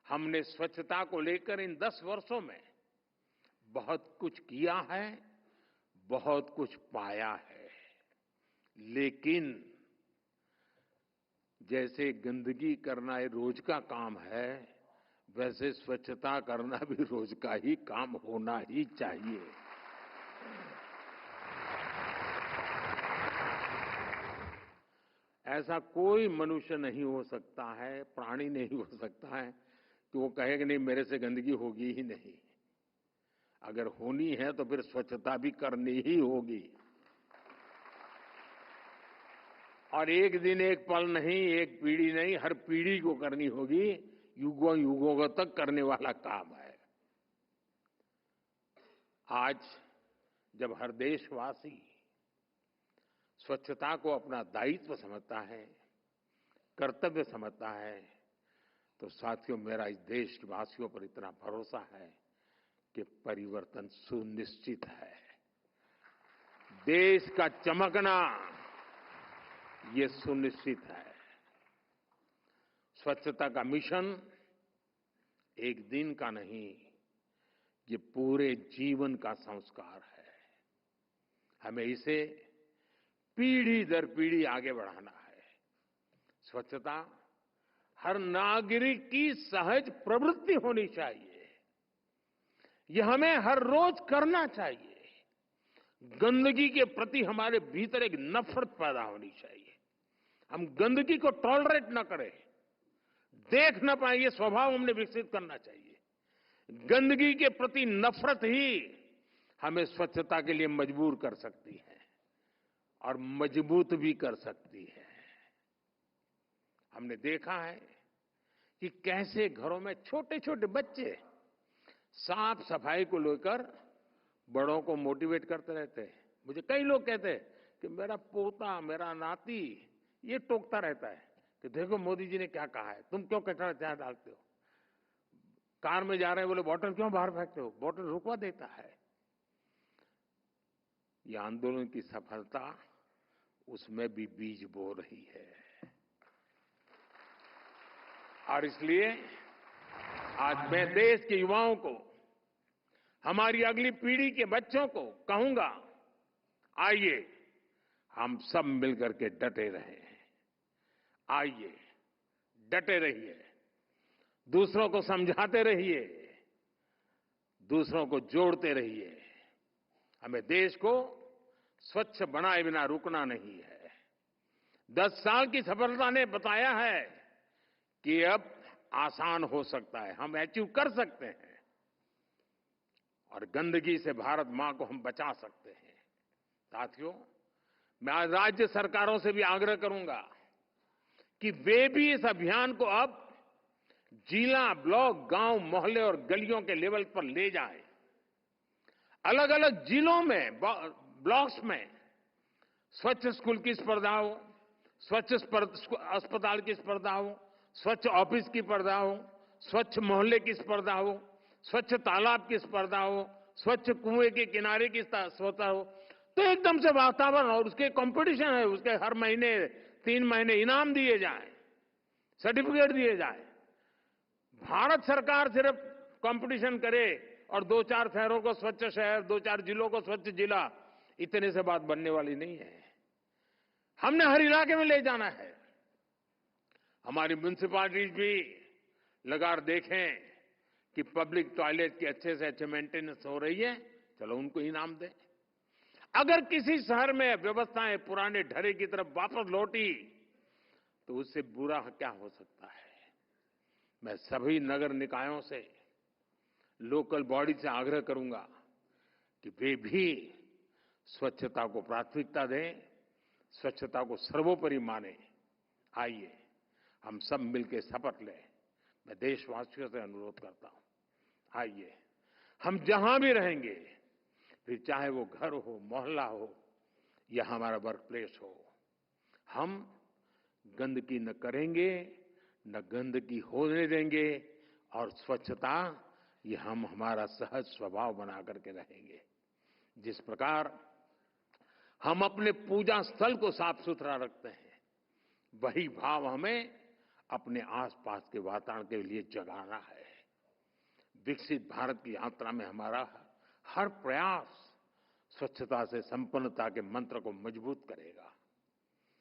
हमने स्वच्छता को लेकर इन 10 वर्षों में बहुत कुछ किया है, बहुत कुछ पाया है। लेकिन जैसे गंदगी करना ये रोज का काम है, वैसे स्वच्छता करना भी रोज का ही काम होना ही चाहिए। ऐसा कोई मनुष्य नहीं हो सकता है, प्राणी नहीं हो सकता है कि वो कहे कि नहीं मेरे से गंदगी होगी ही नहीं। अगर होनी है तो फिर स्वच्छता भी करनी ही होगी। और एक दिन एक पल नहीं, एक पीढ़ी नहीं, हर पीढ़ी को करनी होगी। युगों युगों तक करने वाला काम है। आज जब हर देशवासी स्वच्छता को अपना दायित्व समझता है, कर्तव्य समझता है, तो साथियों मेरा इस देश के वासियों पर इतना भरोसा है कि परिवर्तन सुनिश्चित है। देश का चमकना ये सुनिश्चित है। स्वच्छता का मिशन एक दिन का नहीं, ये पूरे जीवन का संस्कार है। हमें इसे पीढ़ी दर पीढ़ी आगे बढ़ाना है। स्वच्छता हर नागरिक की सहज प्रवृत्ति होनी चाहिए। यह हमें हर रोज करना चाहिए। गंदगी के प्रति हमारे भीतर एक नफरत पैदा होनी चाहिए। हम गंदगी को टॉलरेट न करें, देख न पाए, ये स्वभाव हमने विकसित करना चाहिए। गंदगी के प्रति नफरत ही हमें स्वच्छता के लिए मजबूर कर सकती है और मजबूत भी कर सकती है। हमने देखा है कि कैसे घरों में छोटे छोटे बच्चे साफ सफाई को लेकर बड़ों को मोटिवेट करते रहते हैं। मुझे कई लोग कहते हैं कि मेरा पोता, मेरा नाती ये टोकता रहता है कि देखो मोदी जी ने क्या कहा है, तुम क्यों कचरा जहां डालते हो, कार में जा रहे हैं बोले बॉटल क्यों बाहर फेंकते हो, बॉटल रुकवा देता है। ये आंदोलन की सफलता उसमें भी बीज बो रही है। और इसलिए आज मैं देश के युवाओं को, हमारी अगली पीढ़ी के बच्चों को कहूंगा, आइए हम सब मिलकर के डटे रहें। आइए डटे रहिए, दूसरों को समझाते रहिए, दूसरों को जोड़ते रहिए। हमें देश को स्वच्छ बनाए बिना रुकना नहीं है। 10 साल की सफलता ने बताया है कि अब आसान हो सकता है, हम अचीव कर सकते हैं और गंदगी से भारत मां को हम बचा सकते हैं। साथियों, मैं आज राज्य सरकारों से भी आग्रह करूंगा कि वे भी इस अभियान को अब जिला, ब्लॉक, गांव, मोहल्ले और गलियों के लेवल पर ले जाएं। अलग अलग जिलों में, ब्लॉक्स में स्वच्छ स्कूल की स्पर्धा हो, स्वच्छ अस्पताल की स्पर्धा हो, स्वच्छ ऑफिस की स्पर्धा हो, स्वच्छ मोहल्ले की स्पर्धा हो, स्वच्छ तालाब की स्पर्धा हो, स्वच्छ कुएं के किनारे की स्पर्धा हो। तो एकदम से वातावरण और उसके कंपटीशन है, उसके हर महीने 3 महीने इनाम दिए जाएं, सर्टिफिकेट दिए जाएं। भारत सरकार सिर्फ कंपटीशन करे और 2-4 शहरों को स्वच्छ शहर, 2-4 जिलों को स्वच्छ जिला, इतने से बात बनने वाली नहीं है। हमने हर इलाके में ले जाना है। हमारी म्युनिसिपैलिटीज भी लगातार देखें कि पब्लिक टॉयलेट की अच्छे से अच्छे मेंटेनेंस हो रही है, चलो उनको इनाम दें। अगर किसी शहर में व्यवस्थाएं पुराने ढरे की तरफ वापस लौटी तो उससे बुरा क्या हो सकता है। मैं सभी नगर निकायों से, लोकल बॉडी से आग्रह करूंगा कि वे भी स्वच्छता को प्राथमिकता दें, स्वच्छता को सर्वोपरि माने। आइए हम सब मिलकर शपथ लें। मैं देशवासियों से अनुरोध करता हूं, आइए हम जहां भी रहेंगे, फिर चाहे वो घर हो, मोहल्ला हो या हमारा वर्क प्लेस हो, हम गंदगी न करेंगे, न गंदगी होने देंगे और स्वच्छता ये हम हमारा सहज स्वभाव बना करके रहेंगे। जिस प्रकार हम अपने पूजा स्थल को साफ सुथरा रखते हैं, वही भाव हमें अपने आसपास के वातावरण के लिए जगाना है। विकसित भारत की यात्रा में हमारा हर प्रयास स्वच्छता से संपन्नता के मंत्र को मजबूत करेगा।